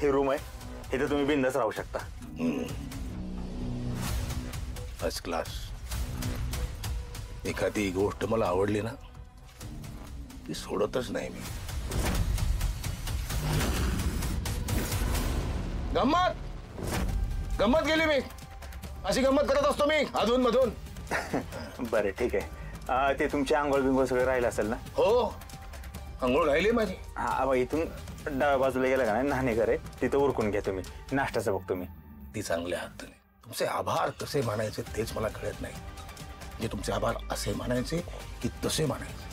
ही room आहे, इथे तुम्ही बिंदास राहू शकता. First class. एखादी गोष्ट मला आवडली ना ती सोडतच नाही मी. गंमत गेली मी. अशी गंमत करत असतो मी अधून मधून. बरं ठीक आहे. ते तुमची आंघोळ बिंघोळ सगळं राहिलं असेल ना? हो, आंघोळ राहिली माझी. हा, इथून डाव्या बाजूला गेला का नाही न्हाणीघर आहे, तिथं उरकून घ्या तुम्ही. नाश्त्याचं बघतो मी. ती चांगल्या हात तुम्ही. तुमचे आभार कसे मानायचे तेच मला कळत नाही. म्हणजे तुमचे आभार असे मानायचे की तसे मानायचे.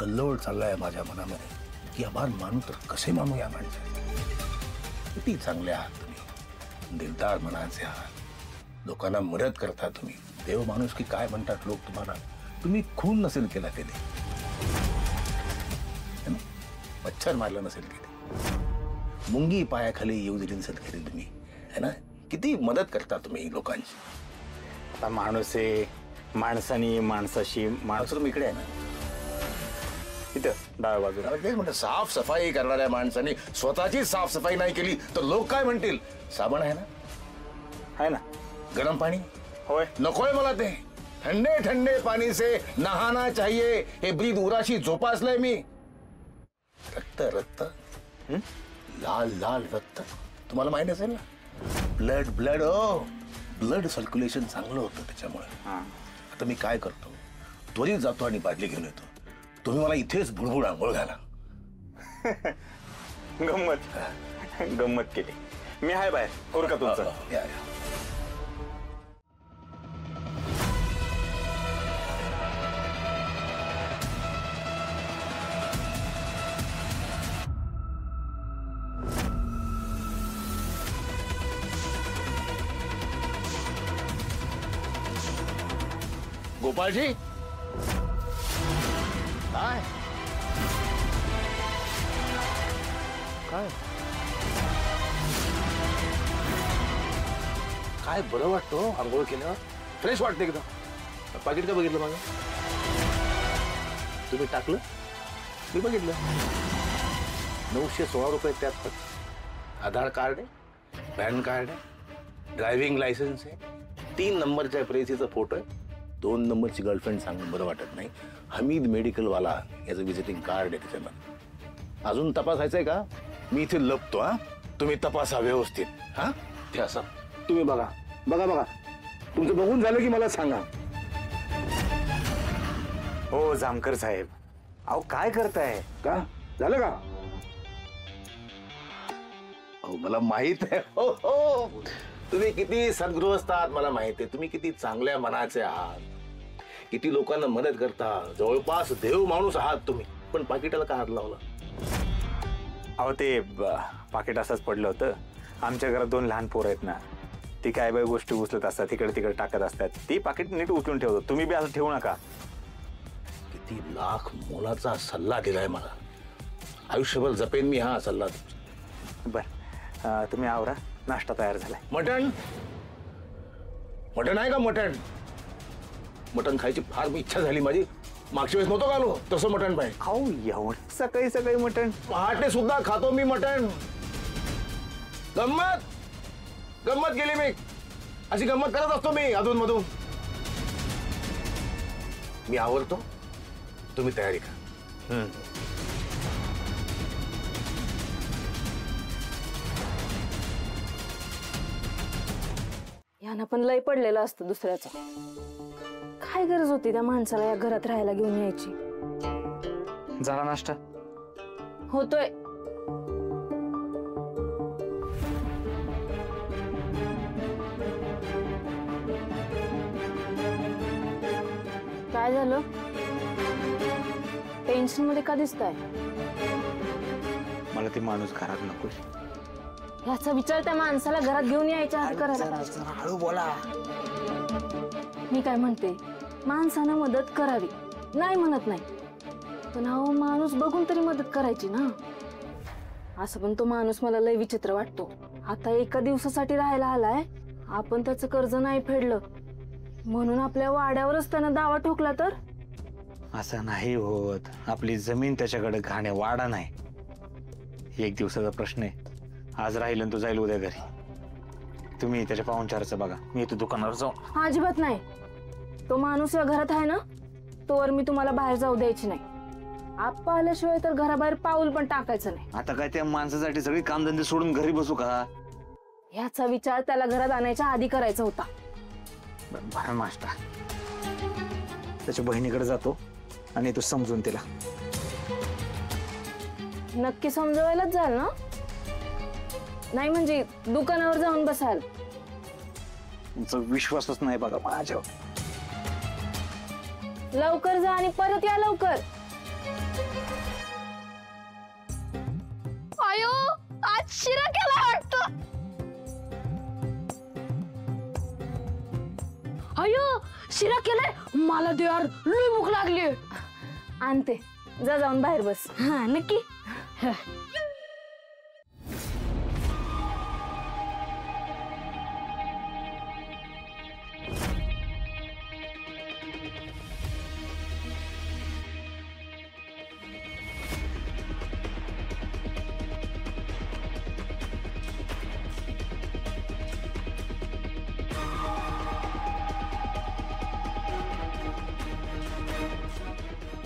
कल्लोळ चाललाय माझ्या मनामध्ये की आभार मानू तर कसे मानू या माणसाचे. किती चांगले आहात तुम्ही, दिलदार मनाचे आहात, लोकांना मदत करता तुम्ही. देव माणूस की काय म्हणतात लोक तुम्हाला. तुम्ही खून नसेल केला कधी, मच्छर मारला नसेल कधी, मुंगी पायाखाली येऊ दिली नसेल कधी तुम्ही, है ना. किती मदत करता तुम्ही लोकांची. आता माणूस आहे, माणसानी माणसाशी. माणूस तुम्ही इकडे आहे ना, इथं डाव्या बाजूला. तेच म्हणतं, साफसफाई करणाऱ्या माणसाने स्वतःची साफसफाई नाही केली तर लोक काय म्हणतील. साबण आहे ना, आहे ना, गरम पाणी. होय, नकोय मला ते. ठंडे ठंडे पाणी से नहाना चाहिए हे ब्रीद उराशी जोपासलंय मी. रक्त रक्त, लाल लाल रक्त. तुम्हाला माहिती असेल ना, ब्लड ब्लड. ब्लड सर्क्युलेशन चांगलं होतं त्याच्यामुळे. आता मी काय करतो, त्वरित जातो आणि बादली घेऊन येतो. तुम्ही मला इथेच बुडबुड आंघोळ घाला. गंमत केली. मी आहे बाहेर, उरका तुमचं. या. गोपाळजी, काय काय काय बरं वाटतं आंघोळ केल्यावर. फ्रेश वाटते एकदम. पाकिट का बघितलं माझं? तुम्ही टाकलं, मी बघितलं. 916 रुपये त्यात. आधार कार्ड आहे, पॅन कार्ड आहे, ड्रायव्हिंग लायसन्स आहे, 3 नंबरच्या प्रेसीचा फोटो आहे, 2 नंबरची गर्लफ्रेंड सांगून बरं वाटत नाही. हमीद मेडिकलवाला याचं विजिटिंग कार्ड आहे त्याच्यामध्ये. अजून तपासायचंय का? मी इथे लपतो. हा, तुम्ही तपासा व्यवस्थित. हा, ते असं तुम्ही बघा बघा बघा. तुमचं बघून झालं की मला सांगा. हो जामकर साहेब, अहो काय करताय? का झालं का? हो मला माहित आहे. हो हो, तुम्ही किती सद्गृहस्थ आहात मला माहिती आहे. तुम्ही किती चांगल्या मनाचे आहात, किती लोकांना मदत करता, जवळपास देव माणूस आहात तुम्ही. पण पाकिटाला का हात लावला? अहो ते पाकिट असंच पडलं होतं. आमच्या घरात 2 लहान पोरं आहेत ना, ती काय बाय गोष्टी उचलत असतात, तिकडे तिकडे टाकत असतात. ती पाकिट नीट उचलून ठेवतो. तुम्ही बी असं ठेवू नका. किती लाख मोलाचा सल्ला दिलाय मला. आयुष्यभर जपेन मी हा सल्ला. बर, तुम्ही आवरा, नाश्ता तयार झालाय. मटण मटण आहे का? मटण मटण खायची फार इच्छा झाली माझी. मागच्या वेळेस नव्हतं आलो तसं मटण पाहिजे. अहो एवढं सकाळी सकाळी मटण? पहाटे सुद्धा खातो मी मटण. गंमत गंमत केली मी. अशी गंमत करत असतो मी अधून मधून. मी आवरतो, तुम्ही तयारी करा. यांना पण लय पडलेलं असतं दुसऱ्याचं. काय गरज होती त्या माणसाला या घरात राहायला घेऊन यायची? झाला नाश्ता? होतोय. काय झालं? टेन्शन मध्ये का दिसताय? मला ती माणूस घरात नको. ह्याचा विचार त्या माणसाला घरात घेऊन यायच्या आधी करायला. हळू बोला. मी काय म्हणते, माणसानं मदत करावी, नाही म्हणत नाही, पण अहो माणूस बघून तरी मदत करायची ना. असं पण तो माणूस मला लय विचित्र वाटतो. आता एका दिवसासाठी राहायला आलाय, आपण त्याचं कर्ज नाही फेडलं म्हणून आपल्या वाड्यावरच त्यानं दावा ठोकला तर? असं नाही होत. आपली जमीन त्याच्याकडे घाणे, वाडा नाही. एक दिवसाचा प्रश्न आहे. आज राहिलं आणि तो जाईल उद्या घरी. तुम्ही त्याच्या पाहुणचाराचं बघा, मी येतो दुकानावर जाऊन. अजिबात नाही. तो माणूस या घरात आहे ना, तोवर मी तुम्हाला बाहेर जाऊ द्यायची नाही. आप्पा आल्याशिवाय तर घराबाहेर पाऊल पण टाकायचं नाही. आता काय त्या माणसासाठी सगळी कामधंदे सोडून घरी बसू का? ह्याचा विचार त्याला घरात आणायच्या आधी करायचा होता. बरं मास्टर, त्याच्या बहिणीकडे जातो आणि तो समजून तिला. नक्की समजवायलाच जाल ना? नाही म्हणजे दुकानावर जाऊन बसाल? तुमचा विश्वासच नाही बघा माझ्यावर. लवकर जा आणि परत या लवकर. आयो, आज शिरा केला वाटतं. अयो, शिरा केलाय. मला दे यार, लई भूक लागली. आणते, जा जाऊन बाहेर बस. हा नक्की.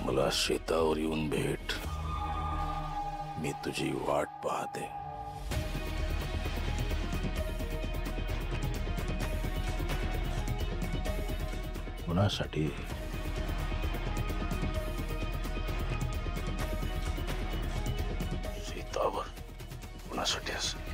मला शेतावर येऊन भेट, मी तुझी वाट पाहते. कुणासाठी? शेतावर कुणासाठी असं?